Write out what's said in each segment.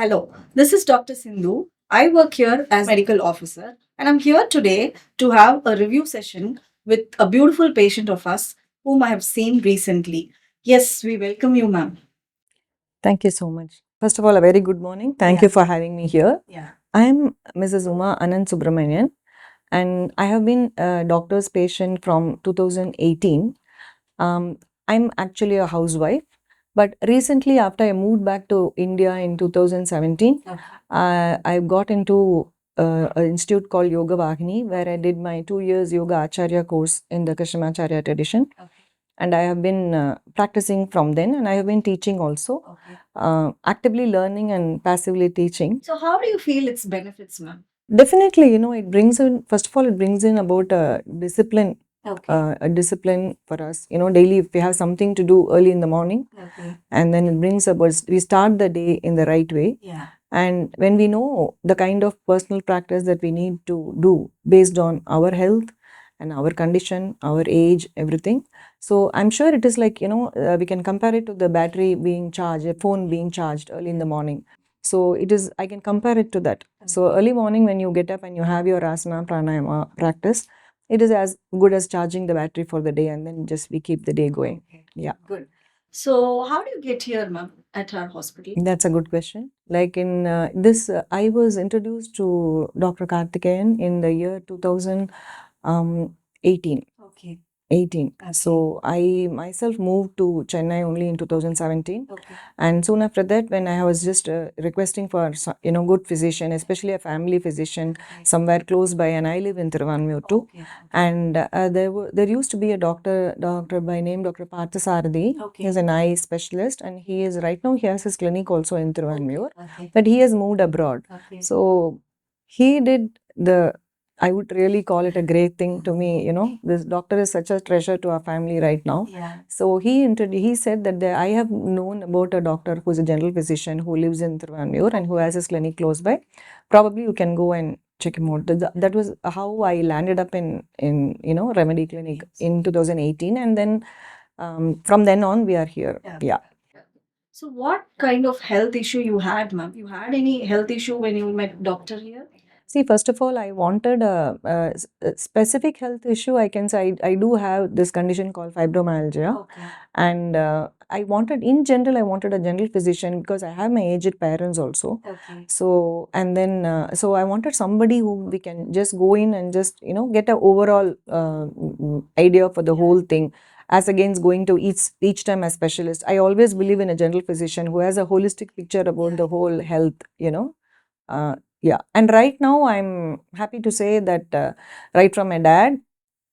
Hello, this is Dr. Sindhu. I work here as medical officer, and I'm here today to have a review session with a beautiful patient of us whom I have seen recently. Yes, we welcome you, ma'am. Thank you so much. First of all, a very good morning. Thank you for having me here. Yeah. I am Mrs. Ananth Subramanian, and I have been a doctor's patient from 2018. I'm actually a housewife, but recently, after I moved back to India in 2017, I got into an institute called Yoga where I did my 2 years Yoga Acharya course in the Kashmir Acharya tradition. And I have been practicing from then, and I have been teaching also, actively learning and passively teaching. So, how do you feel its benefits, ma'am? Definitely, it brings in, first of all, it brings in about discipline. A discipline for us, daily if we have something to do early in the morning, and then it brings about, we start the day in the right way. Yeah. And when we know the kind of personal practice that we need to do based on our health and our condition, our age, everything. So I'm sure it is like, we can compare it to the battery being charged, a phone being charged early in the morning. So it is, I can compare it to that. So early morning when you get up and you have your asana, pranayama practice, it is as good as charging the battery for the day, and then just we keep the day going. Okay. Yeah. Good. So, how do you get here, ma'am, at our hospital? That's a good question. Like in I was introduced to Dr. Karthikeyan in the year 2018. Okay. 18. Okay. So I myself moved to Chennai only in 2017. Okay. And soon after that, when I was just requesting for good physician, especially a family physician somewhere close by, and I live in Thiruvanmiyur too. Okay. And there used to be a doctor by name Dr. Parthasarathi. Okay. He's an eye specialist, and he is right now he has his clinic also in Thiruvanmiyur, Okay. but he has moved abroad. Okay. So he did I would really call it a great thing to me. This doctor is such a treasure to our family right now. Yeah. So he said that I have known about a doctor who's a general physician who lives in Thiruvanmiyur and who has his clinic close by. Probably you can go and check him out. That was how I landed up in Remedy Clinic in 2018, and then from then on we are here. Yeah. So, what kind of health issue you had, ma'am? You had any health issue when you met doctor here? See, first of all, I wanted a specific health issue. I can say I do have this condition called fibromyalgia. Okay. And I wanted a general physician because I have my aged parents also. Okay. So, and then, so I wanted somebody who we can just go in and just, get an overall idea for the whole thing, as against going to each time a specialist. I always believe in a general physician who has a holistic picture about the whole health. Yeah, and right now I'm happy to say that right from my dad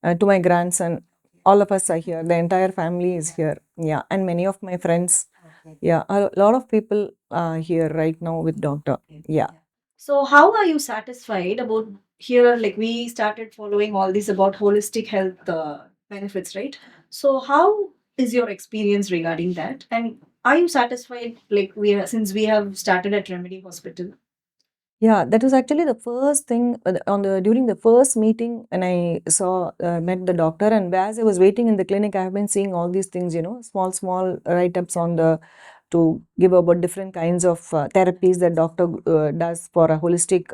to my grandson, all of us are here. The entire family is here. Yeah, and many of my friends. Yeah, a lot of people are here right now with doctor. Yeah. So, how are you satisfied about here? Like, we started following all these about holistic health benefits, right? So, how is your experience regarding that? And are you satisfied, like, since we have started at Remedy Hospital? Yeah, that was actually the first thing during the first meeting when I met the doctor, and as I was waiting in the clinic, I have been seeing all these things, small write-ups on to give about different kinds of therapies that doctor does for a holistic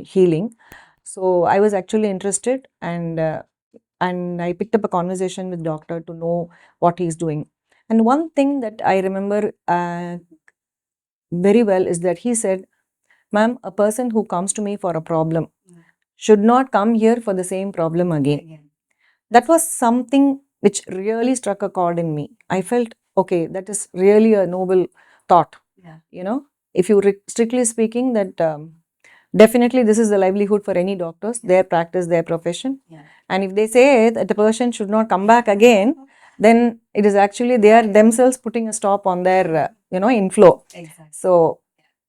healing. So I was actually interested, and I picked up a conversation with doctor to know what he's doing. And one thing that I remember very well is that he said, "Ma'am, a person who comes to me for a problem should not come here for the same problem again." That was something which really struck a chord in me. I felt, okay, that is really a noble thought. Yeah. If you strictly speaking, that definitely this is the livelihood for any doctors, their practice, their profession. Yeah. And if they say that the person should not come back again, then it is actually they are themselves putting a stop on their, inflow. Exactly. So,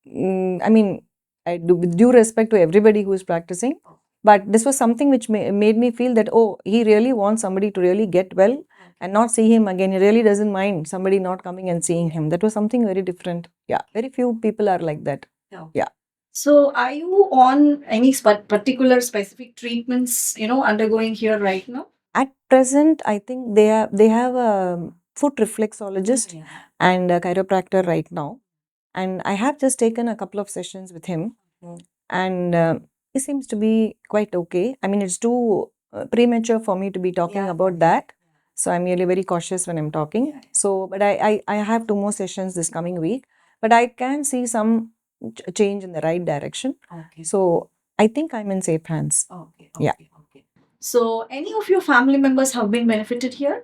I mean, I do with due respect to everybody who is practicing, but this was something which made me feel that, oh, he really wants somebody to really get well and not see him again. He really doesn't mind somebody not coming and seeing him. That was something very different. Yeah, very few people are like that. Yeah. So, are you on any particular specific treatments, undergoing here right now? At present, I think they have a foot reflexologist and a chiropractor right now. and I have just taken a couple of sessions with him, and he seems to be quite okay. I mean, it's too premature for me to be talking about that. So I'm really very cautious when I'm talking. So, but I have 2 more sessions this coming week, but I can see some change in the right direction. So I think I'm in safe hands. Yeah. So, any of your family members have been benefited here?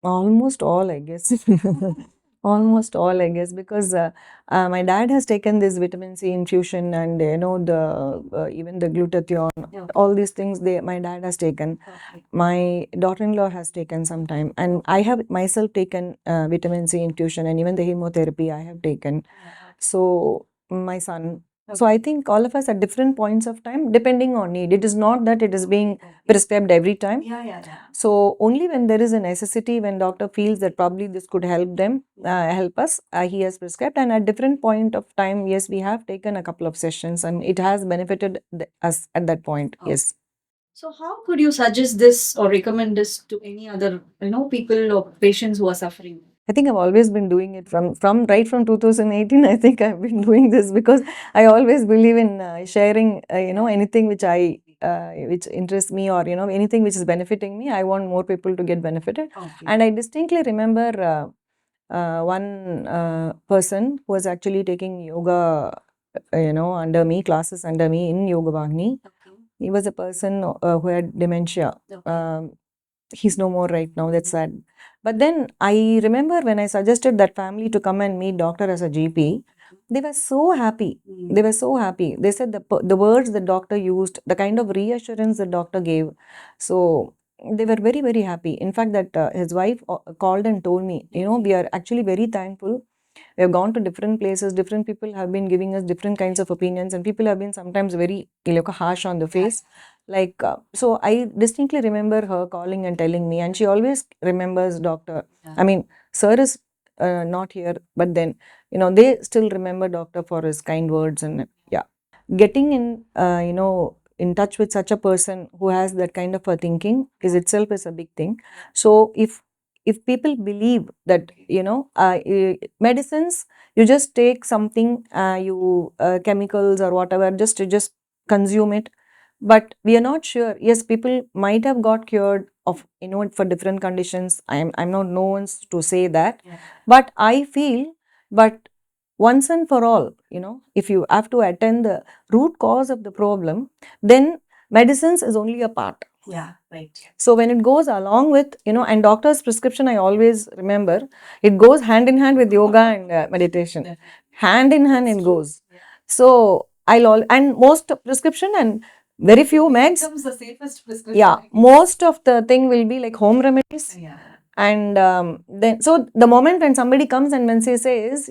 Almost all, I guess. Almost all, I guess, because my dad has taken this vitamin C infusion, and the even the glutathione, all these things. My dad has taken. My daughter-in-law has taken sometime, and I have myself taken vitamin C infusion, and even the chemotherapy I have taken. So my son. So I think all of us at different points of time, depending on need. It is not that it is being prescribed every time. So only when there is a necessity, when doctor feels that probably this could help them, help us, he has prescribed. And at different point of time, yes, we have taken a couple of sessions, and it has benefited us at that point. Yes. So, how could you suggest this or recommend this to any other, people or patients who are suffering? I think I've always been doing it from right from 2018. I think I've been doing this because I always believe in sharing, anything which interests me, or anything which is benefiting me. I want more people to get benefited. And I distinctly remember one person who was actually taking yoga, under me, classes under me in Yoga Acharya. He was a person who had dementia. He's no more right now. That's sad. But then I remember when I suggested that family to come and meet doctor as a GP, they were so happy. They were so happy. They said the words the doctor used, the kind of reassurance the doctor gave. So they were very, very happy. In fact, that his wife called and told me, we are actually very thankful. We have gone to different places. Different people have been giving us different kinds of opinions, and people have been sometimes very harsh on the face. So I distinctly remember her calling and telling me, and she always remembers doctor. I mean, sir is not here, but then they still remember doctor for his kind words. And yeah, getting in touch with such a person who has that kind of a thinking is itself is a big thing. So if people believe that medicines, you just take something, you chemicals or whatever, just consume it, but we are not sure. Yes, people might have got cured of for different conditions. I'm not no one's to say that, but I feel, but once and for all, if you have to attend the root cause of the problem, then medicines is only a part. So when it goes along with, and doctor's prescription, I always remember, it goes hand in hand with yoga and meditation. Hand in hand it goes. So and most prescription and very few meds. Becomes the safest prescription. Yeah, most of the thing will be like home remedies. And then, so the moment when somebody comes and when she says,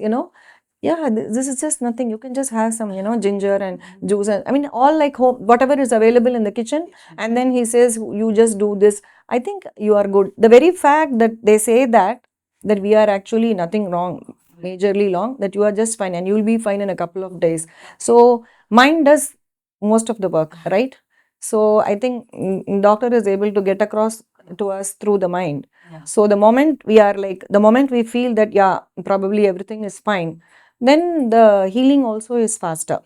yeah, this is just nothing. You can just have some, ginger and juice. And I mean, all like home, whatever is available in the kitchen. And then he says, you just do this. I think you are good. The very fact that they say that we are actually nothing wrong, majorly wrong, that you are just fine and you will be fine in a couple of days. So mind does most of the work, right? So I think doctor is able to get across to us through the mind. So the moment we feel that, yeah, probably everything is fine, then the healing also is faster.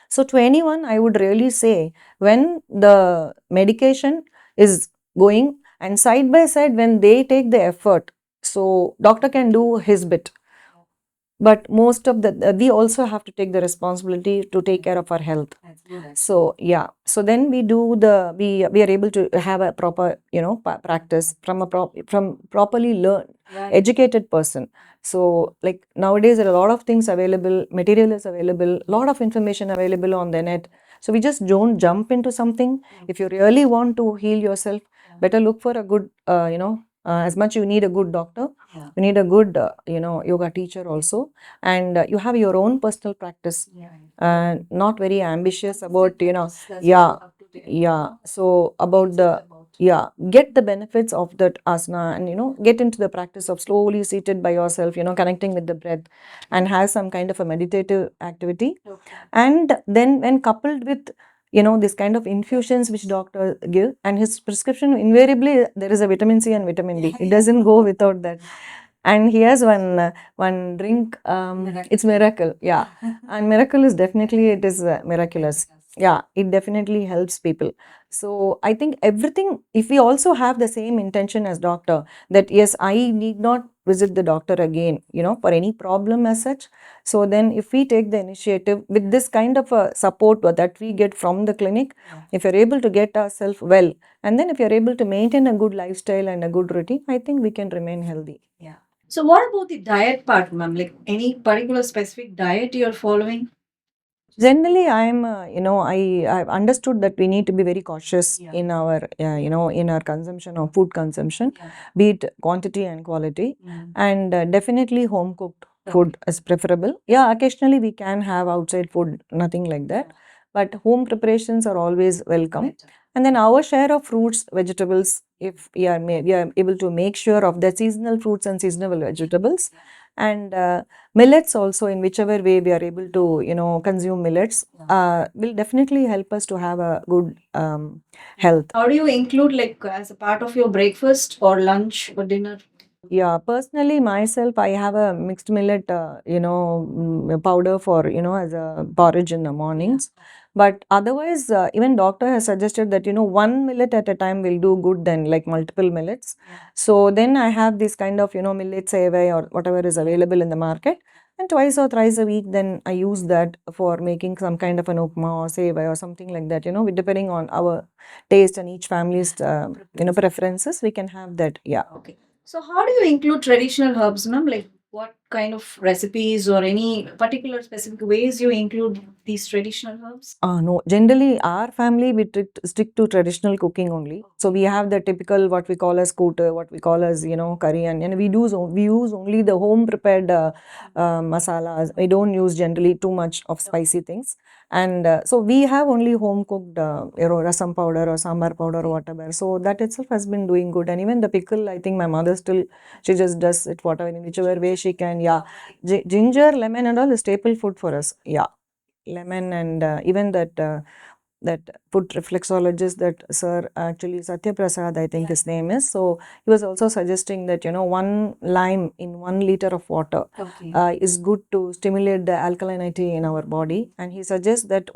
So to anyone, I would really say, when the medication is going and side by side, when they take the effort, so doctor can do his bit, but most of the we also have to take the responsibility to take care of our health. So yeah, so then we are able to have a proper practice from from properly learn educated person. So like nowadays there are a lot of things available, material is available, lot of information available on the net. So we just don't jump into something. If you really want to heal yourself, better look for a good as much you need a good doctor, you need a good yoga teacher also, and you have your own personal practice, not very ambitious about so about the get the benefits of that asana, and get into the practice of slowly seated by yourself, connecting with the breath, and have some kind of a meditative activity. And then when coupled with this kind of infusions which doctor give, and his prescription, invariably there is a vitamin C and vitamin D. It doesn't go without that. And he has one drink. It's Miracle. Yeah, and Miracle is definitely, it is miraculous. Yeah, it definitely helps people. So I think everything, if we also have the same intention as doctor, that yes, I need not visit the doctor again, for any problem as such. So then if we take the initiative with this kind of a support that we get from the clinic, if you're able to get ourselves well, and then if you're able to maintain a good lifestyle and a good routine, I think we can remain healthy. Yeah. So what about the diet part, ma'am? Like any particular specific diet you're following? Generally, I've understood that we need to be very cautious in our, in our consumption of food consumption, be it quantity and quality, and definitely home cooked food is preferable. Yeah, occasionally we can have outside food, nothing like that, but home preparations are always welcome. And then our share of fruits, vegetables, if we are able to make sure of the seasonal fruits and seasonal vegetables, and millets also, in whichever way we are able to consume millets, will definitely help us to have a good health. How do you include like as a part of your breakfast or lunch or dinner? Yeah, personally myself, I have a mixed millet, powder for, as a porridge in the mornings. But otherwise, even doctor has suggested that, one millet at a time will do good than like multiple millets. So then I have this kind of, millet sevai or whatever is available in the market. And twice or thrice a week, then I use that for making some kind of an upma or sevai or something like that, depending on our taste and each family's, preferences, we can have that. Yeah. Okay. So how do you include traditional herbs, ma'am? Like what kind of recipes or any particular specific ways you include these traditional herbs? No, generally our family we stick to traditional cooking only. So we have the typical what we call as kota, what we call as curry, and we use only the home prepared masalas. We don't use generally too much of spicy things, and so we have only home cooked rasam powder or sambar powder or whatever. So that itself has been doing good, and even the pickle, I think my mother still, she just does it whatever in whichever way she can. Yeah, ginger, lemon, and all is staple food for us. Yeah, lemon, and even that food reflexologist, that sir, actually Satya Prasad, I think his name is. So he was also suggesting that one lime in 1 liter of water is good to stimulate the alkalinity in our body, and he suggests that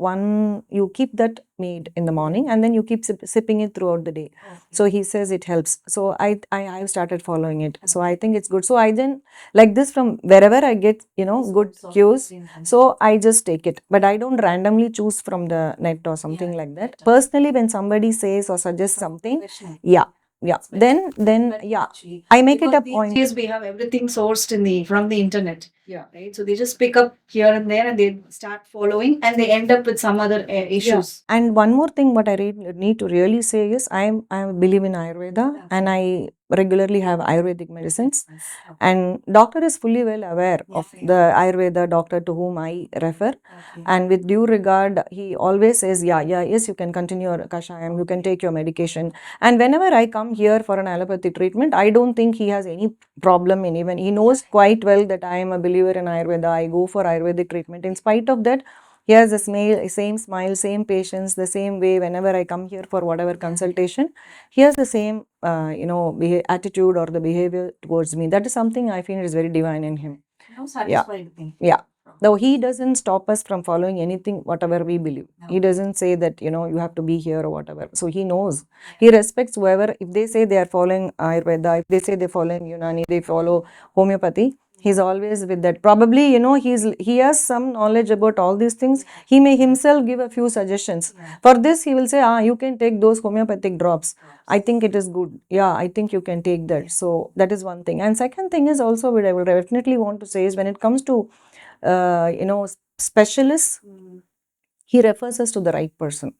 you keep that made in the morning and then you keep sipping it throughout the day. So he says it helps. So I have started following it. So I think it's good. So I then like this from wherever I get good cues. So I just take it, but I don't randomly choose from the net or something like that. Personally, when somebody says or suggests something, yeah, then yeah, I make it a point. These days we have everything sourced from the internet. Yeah. Right. So they just pick up here and there and they start following and they end up with some other issues. And one more thing, what I need to really say is I believe in Ayurveda, and I regularly have Ayurvedic medicines. And doctor is fully well aware of the Ayurveda doctor to whom I refer. And with due regard, he always says, yes, you can continue your kashayam, you can take your medication. And whenever I come here for an allopathic treatment, I don't think he has any problem in even, he knows quite well that I am a believer in Ayurveda. I go for Ayurvedic treatment. In spite of that, he has the same smile, same patience, the same way whenever I come here for whatever consultation. He has the same, attitude or the behavior towards me. That is something I feel is very divine in him. Yeah. Though he doesn't stop us from following anything, whatever we believe. He doesn't say that, you have to be here or whatever. So he knows. He respects whoever, if they say they are following Ayurveda, if they say they're following Unani, they follow homeopathy, he's always with that. Probably, he has some knowledge about all these things. He may himself give a few suggestions. For this, he will say, you can take those homeopathic drops. I think it is good. Yeah, I think you can take that. So that is one thing. And second thing is also what I will definitely want to say is when it comes to, specialists, he refers us to the right person.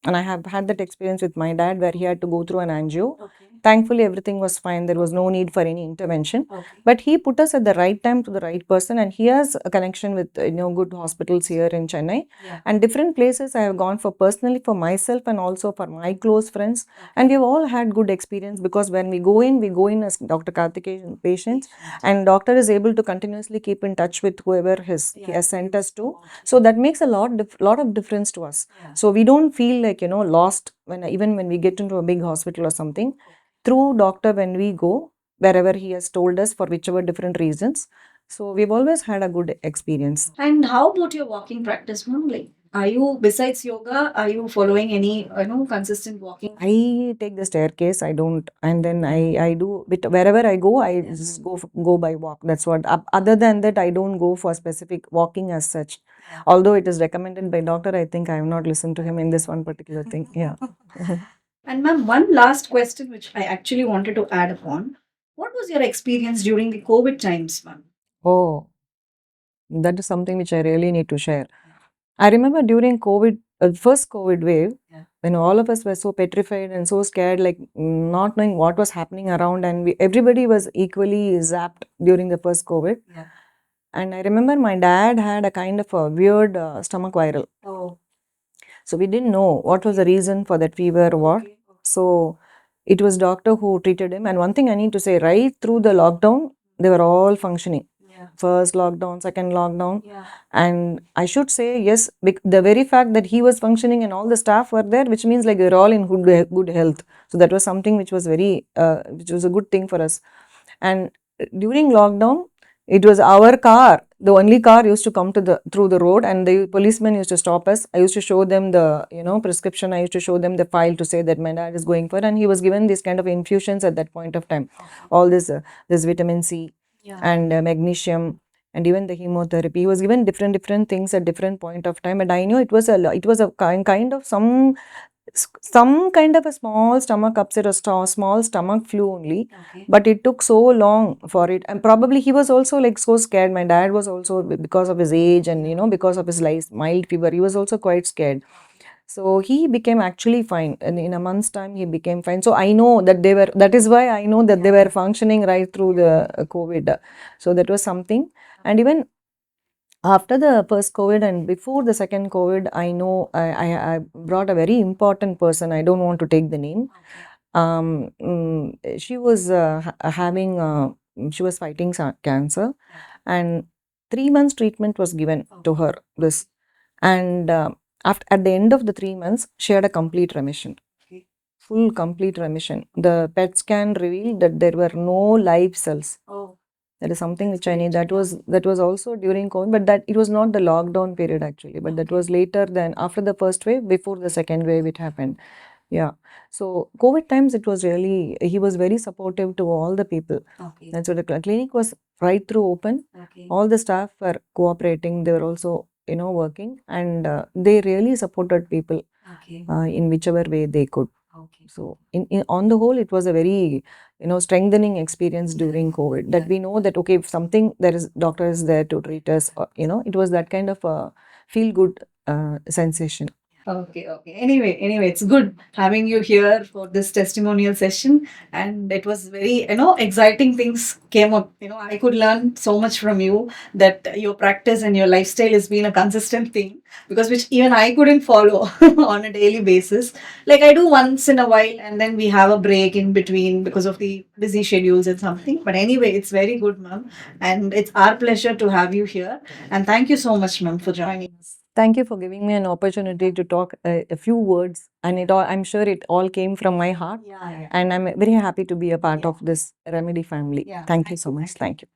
And I have had that experience with my dad where he had to go through an angio. Thankfully, everything was fine. There was no need for any intervention. But he put us at the right time to the right person, and he has a connection with good hospitals here in Chennai. And different places I have gone for personally for myself and also for my close friends. And we've all had good experience because when we go in as Dr. Karthikeyan patients, and doctor is able to continuously keep in touch with whoever he has sent us to. So that makes a lot of difference to us. So we don't feel like lost even when we get into a big hospital or something. Through doctor, when we go, wherever he has told us for whichever different reasons. So we've always had a good experience. And how about your walking practice, ma'am? Like, are you, besides yoga, are you following any, consistent walking? I take the staircase. I don't, and then I do. But wherever I go, I just go by walk. That's what. Other than that, I don't go for specific walking as such. Although it is recommended by doctor, I think I have not listened to him in this one particular thing. Yeah. And ma'am, one last question which I actually wanted to add upon. What was your experience during the COVID times, ma'am? Oh, that is something which I really need to share. I remember during COVID, first COVID wave, when all of us were so petrified and so scared, like not knowing what was happening around, and everybody was equally zapped during the first COVID. And I remember my dad had a kind of a weird stomach viral. Oh. So we didn't know what was the reason for that fever or what. So it was doctor who treated him. And one thing I need to say, right through the lockdown, they were all functioning. First lockdown, second lockdown. And I should say, yes, the very fact that he was functioning and all the staff were there, which means like they're all in good health. So that was something which was which was a good thing for us. And during lockdown, it was our car, the only car used to come to through the road, and the policemen used to stop us. I used to show them the prescription. I used to show them the file to say that my dad is going for, and he was given these kind of infusions at that point of time. All this vitamin C and magnesium, and even the chemotherapy. He was given different things at different point of time, and I knew it was a kind of some kind of a small stomach upset or small stomach flu only. But it took so long for it, and probably he was also like so scared. My dad was also, because of his age and because of his mild fever, he was also quite scared. So he became actually fine, and in a month's time he became fine. So I know that that is why I know that they were functioning right through the COVID. So that was something. And even after the first COVID and before the second COVID, I know I brought a very important person. I don't want to take the name. She was having, she was fighting cancer, and 3 months treatment was given to her. And at the end of the 3 months, she had a complete remission. Full complete remission. The PET scan revealed that there were no live cells. That is something which I need. That was also during COVID, but that it was not the lockdown period actually, but that was later than after the first wave, before the second wave it happened. Yeah. So COVID times, it was really, he was very supportive to all the people. That's what the clinic was right through open. All the staff were cooperating. They were also working, and they really supported people in whichever way they could. So on the whole, it was a very strengthening experience during COVID, that we know that okay, if something, there is doctor is there to treat us, it was that kind of a feel good sensation. Okay. Anyway, it's good having you here for this testimonial session. And it was very, exciting things came up. I could learn so much from you, that your practice and your lifestyle has been a consistent thing, because which even I couldn't follow on a daily basis. Like I do once in a while, and then we have a break in between because of the busy schedules and something. But anyway, it's very good, ma'am. And it's our pleasure to have you here. And thank you so much, ma'am, for joining us. Thank you for giving me an opportunity to talk a few words, and I'm sure it all came from my heart. And I'm very happy to be a part of this Remedy family. Thank you so much. Thank you.